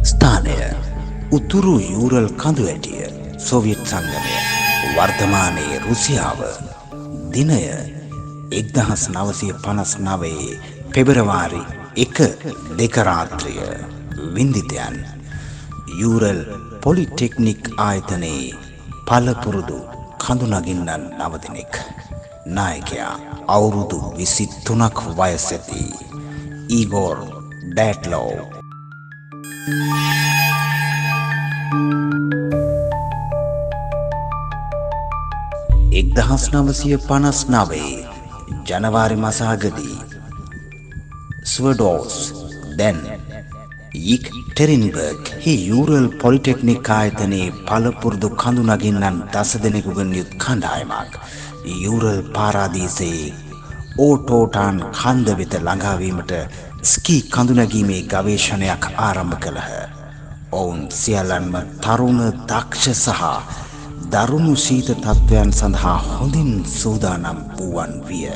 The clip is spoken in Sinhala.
ස්ථානය උතුරු යූරල් කඳු ඇටිය සෝවියට් සංගමය වර්තමානයේ රුසියාව දිනය 1959 පෙබරවාරි 1 රාත්‍රිය වින්දිතයන් යූරල් පොලිටෙක්නික් ආයතනයේ පළපුරුදු කඳුනගින්නන් 9 දෙනෙක් නායකයා අවුරුදු 23ක් වයස ඇති ඊගෝර් ඩැට්ලෝ 1959 ජනවාරි මාසයේදී ස්වඩෝස් දැන් යික්ටෙරින්බර්ග් හි යූරල් පොලිටෙක්නික් ආයතනයේ පළපුරුදු කඳුනගින්නන් 10 දෙනෙකුගෙන් යුත් කණ්ඩායමක් යූරල් පාරාදීසයේ ඕටෝටාන් කන්ද වෙත ළඟාවීමට ස්කී කඳුනැගීමේ ගවේෂණයක් ආරම්භ කළහ. ඔවුන් සියල්ලන්ම තරුණ දක්ෂ සහ දරුණු ශීත තත්ත්වයන් සඳහා හොඳින් සූදානම් වූවන් විය.